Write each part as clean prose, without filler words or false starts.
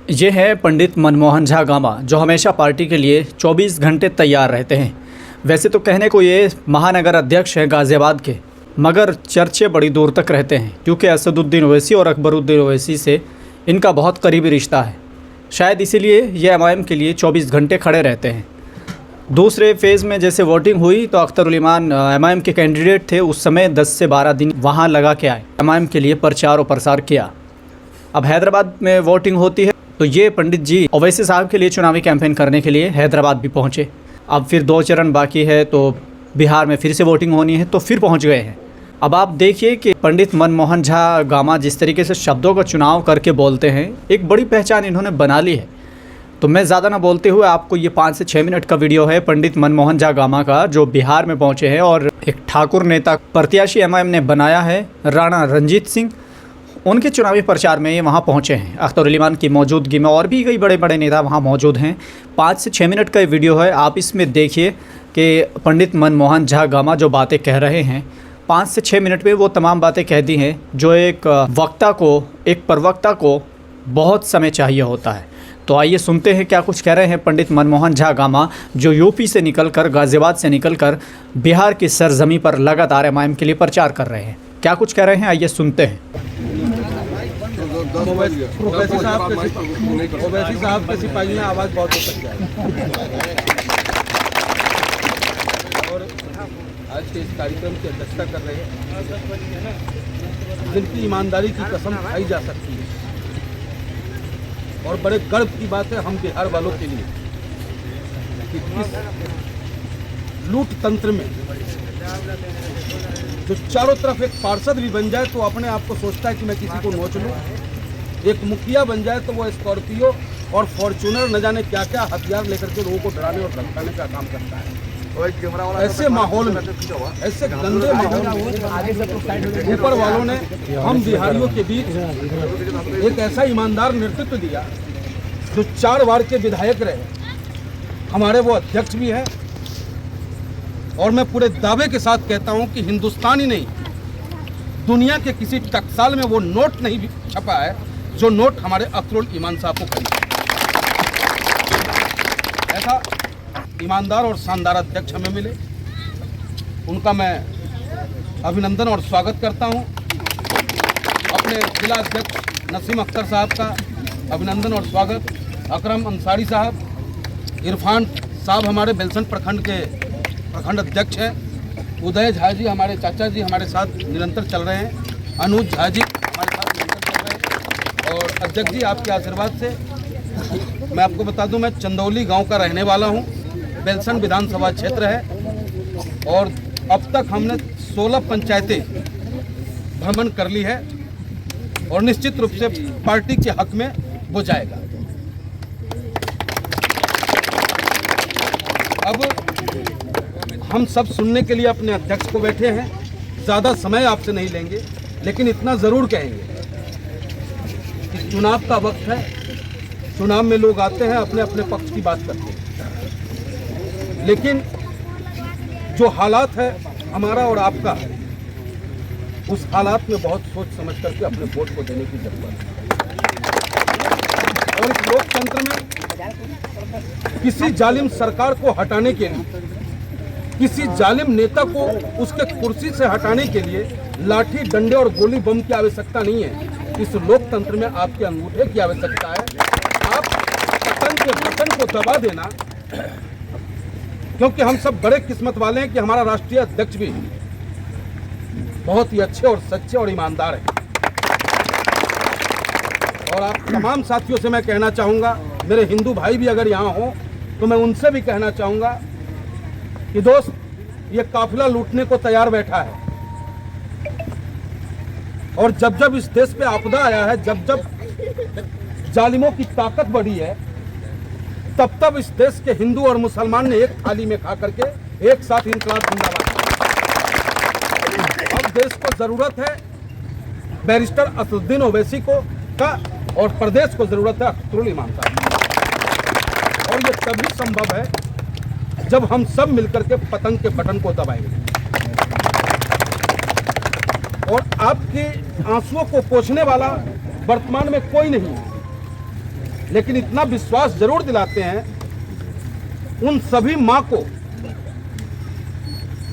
ये है पंडित मनमोहन झा गामा, जो हमेशा पार्टी के लिए 24 घंटे तैयार रहते हैं। वैसे तो कहने को ये महानगर अध्यक्ष हैं गाज़ियाबाद के, मगर चर्चे बड़ी दूर तक रहते हैं क्योंकि असदुद्दीन ओवैसी और अकबरुद्दीन ओवैसी से इनका बहुत करीबी रिश्ता है। शायद इसीलिए ये एमआईएम के लिए 24 घंटे खड़े रहते हैं। दूसरे फेज़ में जैसे वोटिंग हुई तो अख्तर उल ईमान एमआईएम के कैंडिडेट थे, उस समय 10 से 12 दिन वहाँ लगा के आए, एमआईएम के लिए प्रचार और प्रसार किया। अब हैदराबाद में वोटिंग होती है तो ये पंडित जी ओवैसी साहब के लिए चुनावी कैंपेन करने के लिए हैदराबाद भी पहुँचे। अब फिर 2 चरण बाकी है तो बिहार में फिर से वोटिंग होनी है तो फिर पहुँच गए हैं। अब आप देखिए कि पंडित मनमोहन झा गामा जिस तरीके से शब्दों का चुनाव करके बोलते हैं, एक बड़ी पहचान इन्होंने बना ली है। तो मैं ज़्यादा ना बोलते हुए आपको ये 5 से 6 मिनट का वीडियो है पंडित मनमोहन झा गामा का, जो बिहार में पहुँचे हैं और एक ठाकुर नेता प्रत्याशी एमआईएम ने बनाया है राणा रंजीत सिंह, उनके चुनावी प्रचार में ये वहाँ पहुँचे हैं। अख्तर उल ईमान की मौजूदगी में और भी कई बड़े बड़े नेता वहाँ मौजूद हैं। 5 से 6 मिनट का ये वीडियो है, आप इसमें देखिए कि पंडित मनमोहन झा गामा जो बातें कह रहे हैं 5 से 6 मिनट में वो तमाम बातें कह दी हैं जो एक वक्ता को, एक प्रवक्ता को बहुत समय चाहिए होता है। तो आइए सुनते हैं क्या कुछ कह रहे हैं पंडित मनमोहन झा गामा, जो यूपी से निकलकर, गाज़ियाबाद से निकलकर बिहार की सरजमी पर लगातार एमआईएम के लिए प्रचार कर रहे हैं। क्या कुछ कह रहे हैं, आइए सुनते हैं। ओवैसी साहब के सिपाही में आवाज़ बहुत हो सकता है और आज के इस कार्यक्रम की अध्यक्षता कर रहे हैं, जिनकी ईमानदारी की कसम खाई जा सकती है और बड़े गर्व की बात है हम बिहार वालों के लिए कि इस लूट तंत्र में जो चारों तरफ एक पार्षद भी बन जाए तो अपने आप को सोचता है कि मैं किसी को नोच लूं, एक मुखिया बन जाए तो वो स्कॉर्पियो और फॉर्च्यूनर न जाने क्या क्या हथियार लेकर के लोगों को डराने और धमकाने का काम करता है। ऐसे माहौल में, ऐसे गंदे माहौल में ऊपर वालों ने हम बिहारियों के बीच एक ऐसा ईमानदार नेतृत्व दिया जो 4 बार के विधायक रहे, हमारे वो अध्यक्ष भी हैं और मैं पूरे दावे के साथ कहता हूं कि हिंदुस्तान ही नहीं, दुनिया के किसी टकसाल में वो नोट नहीं छपा है जो नोट हमारे अख्तर उल ईमान साहब को खरीदा। ऐसा ईमानदार और शानदार अध्यक्ष हमें मिले, उनका मैं अभिनंदन और स्वागत करता हूं। अपने जिला अध्यक्ष नसीम अख्तर साहब का अभिनंदन और स्वागत, अकरम अंसारी साहब, इरफान साहब हमारे बेलसन प्रखंड के प्रखंड अध्यक्ष हैं, उदय झा जी हमारे चाचा जी हमारे साथ निरंतर चल रहे हैं, अनुज झा जी हमारे साथ निरंतर चल रहे हैं और अध्यक्ष जी आपके आशीर्वाद से मैं आपको बता दूं, मैं चंदौली गांव का रहने वाला हूं, बेलसन विधानसभा क्षेत्र है और अब तक हमने 16 पंचायतें भ्रमण कर ली है और निश्चित रूप से पार्टी के हक में वो जाएगा। अब हम सब सुनने के लिए अपने अध्यक्ष को बैठे हैं, ज़्यादा समय आपसे नहीं लेंगे, लेकिन इतना ज़रूर कहेंगे कि चुनाव का वक्त है, चुनाव में लोग आते हैं अपने अपने पक्ष की बात करते हैं, लेकिन जो हालात है हमारा और आपका, उस हालात में बहुत सोच समझ करके अपने वोट को देने की जरूरत है। और इस लोकतंत्र में किसी जालिम सरकार को हटाने के लिए, किसी जालिम नेता को उसके कुर्सी से हटाने के लिए लाठी डंडे और गोली बम की आवश्यकता नहीं है। इस लोकतंत्र में आपके अंगूठे की आवश्यकता है। आप बटन के बटन को दबा देना, क्योंकि हम सब बड़े किस्मत वाले हैं कि हमारा राष्ट्रीय अध्यक्ष भी बहुत ही अच्छे और सच्चे और ईमानदार हैं। और आप तमाम साथियों से मैं कहना चाहूँगा, मेरे हिंदू भाई भी अगर यहाँ हों तो मैं उनसे भी कहना चाहूँगा कि दोस्त, ये काफिला लूटने को तैयार बैठा है और जब जब इस देश पे आपदा आया है, जब जब जालिमों की ताकत बढ़ी है, तब तब इस देश के हिंदू और मुसलमान ने एक थाली में खा करके एक साथ इनकलाब जिंदाबाद। अब देश को जरूरत है बैरिस्टर असदुद्दीन ओवैसी को का और प्रदेश को जरूरत है अख्तर उल ईमान साहब। और ये तभी संभव है जब हम सब मिलकर के पतंग के बटन को दबाएंगे। और आपके आंसुओं को पोंछने वाला वर्तमान में कोई नहीं है। लेकिन इतना विश्वास जरूर दिलाते हैं उन सभी माँ को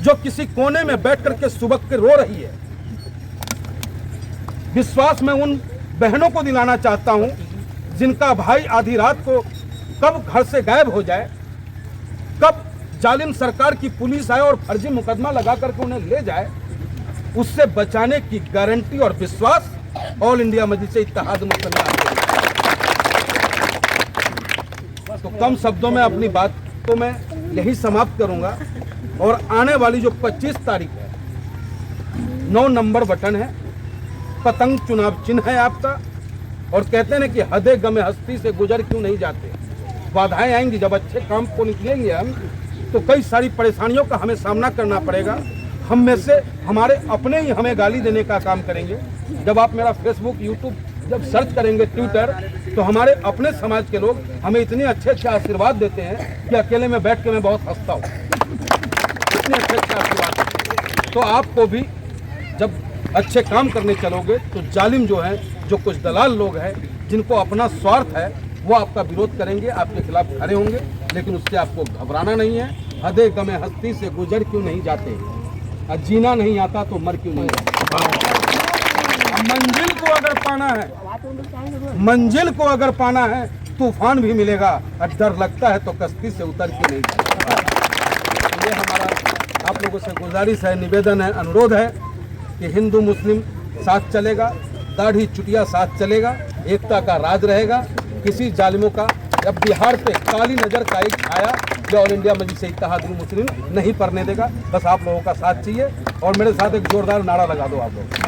जो किसी कोने में बैठ करके सुबह के रो रही है। विश्वास मैं उन बहनों को दिलाना चाहता हूं जिनका भाई आधी रात को कब घर से गायब हो जाए, कब जालिम सरकार की पुलिस आए और फर्जी मुकदमा लगा करके उन्हें ले जाए, उससे बचाने की गारंटी और विश्वास ऑल इंडिया मजलिस इत्तेहाद मुस्लिमीन। तो कम शब्दों में अपनी बात तो मैं यही समाप्त करूंगा और आने वाली जो 25 तारीख है, 9 नंबर बटन है, पतंग चुनाव चिन्ह है आपका, और कहते हैं ना कि हदे गमे हस्ती से गुजर क्यों नहीं जाते। बाधाएं आएंगी, जब अच्छे काम को निकलेंगे हम तो कई सारी परेशानियों का हमें सामना करना पड़ेगा। हम में से हमारे अपने ही हमें गाली देने का काम करेंगे। जब आप मेरा फेसबुक, यूट्यूब जब सर्च करेंगे, ट्विटर, तो हमारे अपने समाज के लोग हमें इतने अच्छे अच्छे आशीर्वाद देते हैं कि अकेले में बैठ के मैं बहुत हंसता हूँ। इतने अच्छे अच्छे आशीर्वाद। तो आपको भी जब अच्छे काम करने चलोगे तो जालिम जो है, जो कुछ दलाल लोग हैं जिनको अपना स्वार्थ है, वो आपका विरोध करेंगे, आपके खिलाफ खड़े होंगे। लेकिन उससे आपको घबराना नहीं है। हदे गमे हस्ती से गुजर क्यों नहीं जाते, और जीना नहीं आता तो मर क्यों नहीं जाते। मंजिल को अगर पाना है, मंजिल को अगर पाना है, तूफान भी मिलेगा, और डर लगता है तो कश्ती से उतर के नहीं जाता। ये हमारा आप लोगों से गुजारिश है, निवेदन है, अनुरोध है कि हिंदू मुस्लिम साथ चलेगा, दाढ़ी चुटिया साथ चलेगा, एकता का राज रहेगा। किसी जालिमों का अब बिहार पे काली नजर का एक छाया जो ऑल इंडिया मजलिस इत्तेहाद मुस्लिमीन नहीं पड़ने देगा। बस आप लोगों का साथ चाहिए, और मेरे साथ एक जोरदार नारा लगा दो आप लोग।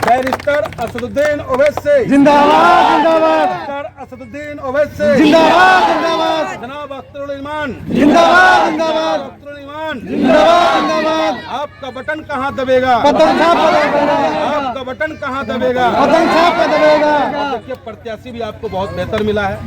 बैरिस्टर असदुद्दीन ओवैसी जिंदाबाद जिंदाबाद, बैरिस्टर असदुद्दीन ओवैसी जिंदाबाद जिंदाबाद, जनाब अख्तरुल ईमान जिंदाबाद जिंदाबाद, अख्तरुल ईमान जिंदाबाद जिंदाबाद। आपका बटन कहाँ दबेगा, पतंग छाप का दबेगा, आपका बटन कहाँ दबेगा। पतंग छाप का दबेगा। देखिए प्रत्याशी भी आपको बहुत बेहतर मिला है।